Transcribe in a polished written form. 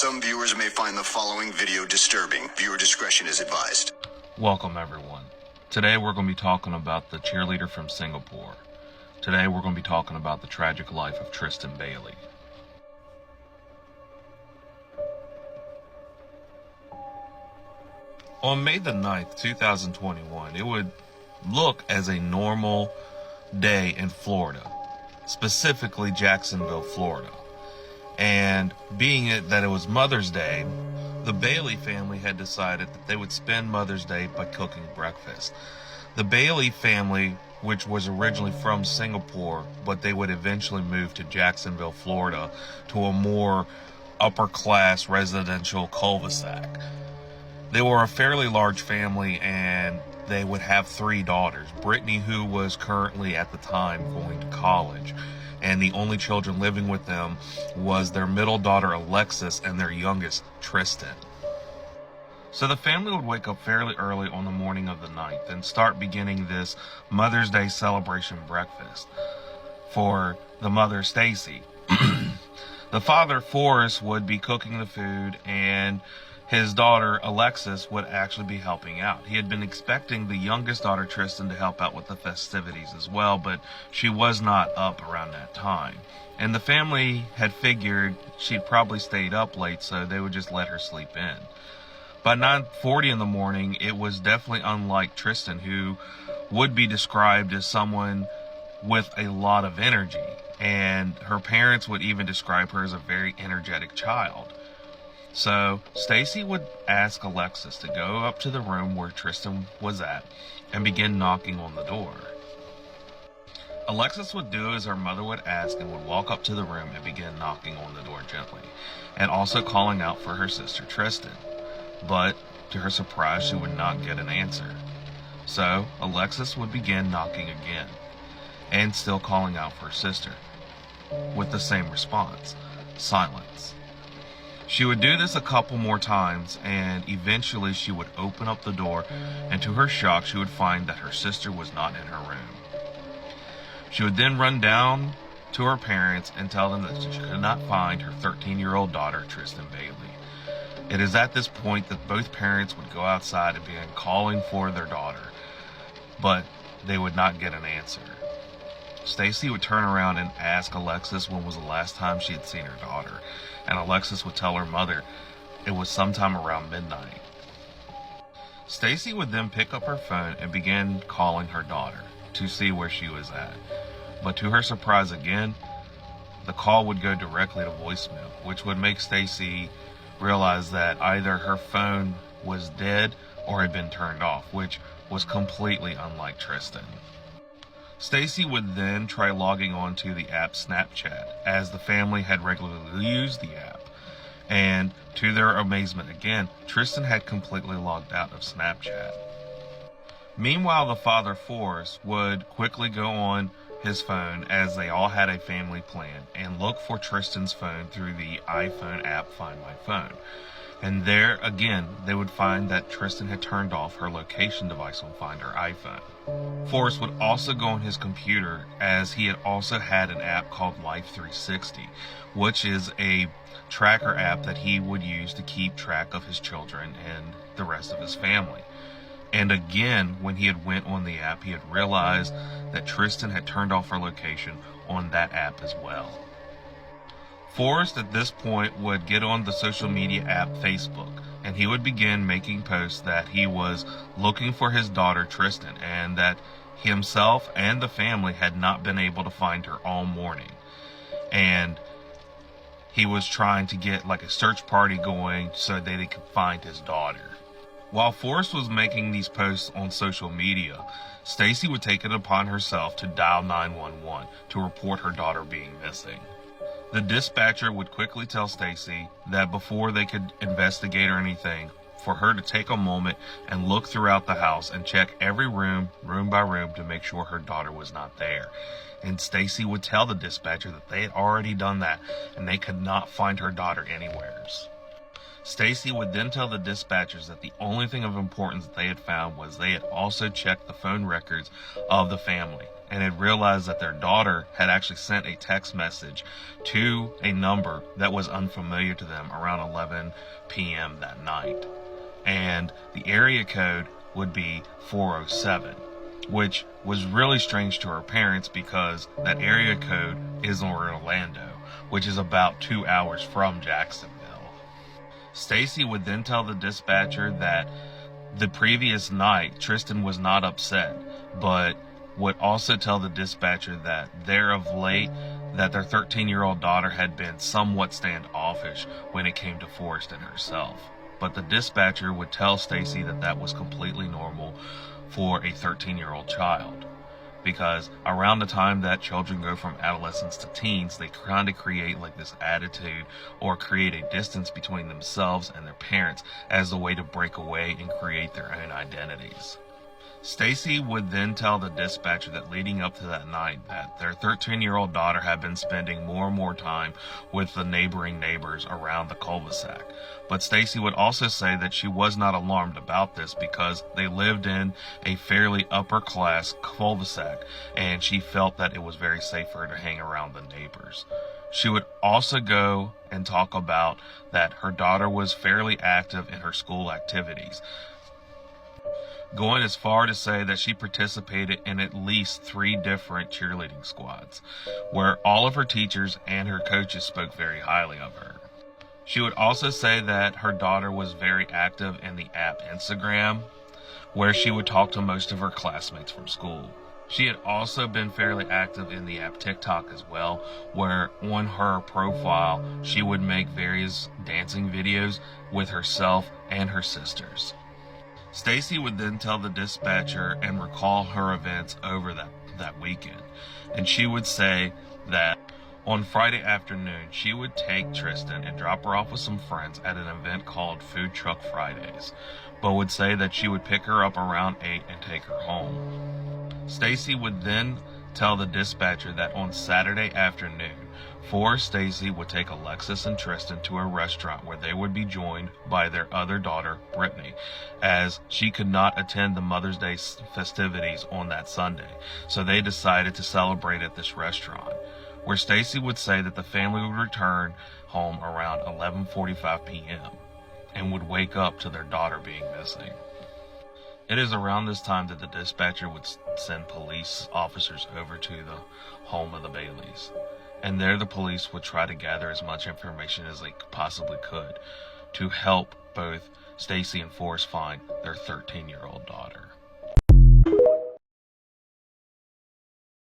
Some viewers may find the following video disturbing. Viewer discretion is advised. Welcome everyone. Today we're going to be talking about the cheerleader from Singapore. Today we're going to be talking about the tragic life of Tristan Bailey. On May the 9th, 2021, it would look as a normal day in Florida, specifically Jacksonville, Florida. And being that it was Mother's Day, the Bailey family had decided that they would spend Mother's Day by cooking breakfast. The Bailey family, which was originally from Singapore, but they would eventually move to Jacksonville, Florida, to a more upper-class residential cul-de-sac. They were a fairly large family, and they would have 3 daughters. Brittany, who was currently at the time going to college, and the only children living with them was their middle daughter Alexis and their youngest Tristan. So the family would wake up fairly early on the morning of the 9th and start beginning this Mother's Day celebration breakfast for the mother, Stacy. The father, Forrest, would be cooking the food, and his daughter, Alexis, would actually be helping out. He had been expecting the youngest daughter, Tristan, to help out with the festivities as well, but she was not up around that time. And the family had figured she'd probably stayed up late, so they would just let her sleep in. By 9:40 in the morning, it was definitely unlike Tristan, who would be described as someone with a lot of energy. And her parents would even describe her as a very energetic child. So Stacy would ask Alexis to go up to the room where Tristan was at and begin knocking on the door. Alexis would do as her mother would ask and would walk up to the room and begin knocking on the door gently, and also calling out for her sister Tristan. But to her surprise, she would not get an answer. So Alexis would begin knocking again and still calling out for her sister with the same response: silence. She would do this a couple more times, and eventually she would open up the door, and to her shock, she would find that her sister was not in her room. She would then run down to her parents and tell them that she could not find her 13-year-old daughter, Tristan Bailey. It is at this point that both parents would go outside and begin calling for their daughter, but they would not get an answer. Stacy would turn around and ask Alexis when was the last time she had seen her daughter, and Alexis would tell her mother it was sometime around midnight. Stacy would then pick up her phone and begin calling her daughter to see where she was at. But to her surprise again, the call would go directly to voicemail, which would make Stacy realize that either her phone was dead or had been turned off, which was completely unlike Tristan. Stacy would then try logging on to the app Snapchat, as the family had regularly used the app. And to their amazement again, Tristan had completely logged out of Snapchat. Meanwhile, the father, Forrest, would quickly go on his phone, as they all had a family plan, and look for Tristan's phone through the iPhone app Find My Phone. And there, again, they would find that Tristan had turned off her location device on Find Her iPhone. Forrest would also go on his computer, as he had also had an app called Life 360, which is a tracker app that he would use to keep track of his children and the rest of his family. And again, when he had went on the app, he had realized that Tristan had turned off her location on that app as well. Forrest at this point would get on the social media app Facebook, and he would begin making posts that he was looking for his daughter Tristan, and that himself and the family had not been able to find her all morning. And he was trying to get like a search party going so that they could find his daughter. While Forrest was making these posts on social media, Stacy would take it upon herself to dial 911 to report her daughter being missing. The dispatcher would quickly tell Stacy that before they could investigate or anything, for her to take a moment and look throughout the house and check every room by room, to make sure her daughter was not there. And Stacy would tell the dispatcher that they had already done that and they could not find her daughter anywheres. Stacy would then tell the dispatchers that the only thing of importance that they had found was they had also checked the phone records of the family, and had realized that their daughter had actually sent a text message to a number that was unfamiliar to them around 11 p.m. that night. And the area code would be 407, which was really strange to her parents because that area code is in Orlando, which is about 2 hours from Jacksonville. Stacy would then tell the dispatcher that the previous night Tristan was not upset, but would also tell the dispatcher that there of late that their 13-year-old daughter had been somewhat standoffish when it came to Forrest and herself. But the dispatcher would tell Stacy that that was completely normal for a 13-year-old child, because around the time that children go from adolescence to teens, they kind of create like this attitude or create a distance between themselves and their parents as a way to break away and create their own identities. Stacy would then tell the dispatcher that leading up to that night that their 13-year-old daughter had been spending more and more time with the neighboring neighbors around the cul-de-sac. But Stacy would also say that she was not alarmed about this because they lived in a fairly upper-class cul-de-sac, and she felt that it was very safe for her to hang around the neighbors. She would also go and talk about that her daughter was fairly active in her school activities, going as far to say that she participated in at least 3 different cheerleading squads, where all of her teachers and her coaches spoke very highly of her. She would also say that her daughter was very active in the app Instagram, where she would talk to most of her classmates from school. She had also been fairly active in the app TikTok as well, where on her profile she would make various dancing videos with herself and her sisters. Stacy would then tell the dispatcher and recall her events over that weekend. And she would say that on Friday afternoon, she would take Tristan and drop her off with some friends at an event called Food Truck Fridays, but would say that she would pick her up around 8 and take her home. Stacy would then tell the dispatcher that on Saturday afternoon, Stacy would take Alexis and Tristan to a restaurant where they would be joined by their other daughter, Brittany, as she could not attend the Mother's Day festivities on that Sunday. So they decided to celebrate at this restaurant, where Stacy would say that the family would return home around 11:45 p.m. and would wake up to their daughter being missing. It is around this time that the dispatcher would send police officers over to the home of the Baileys. And there the police would try to gather as much information as they possibly could to help both Stacy and Forrest find their 13-year-old daughter.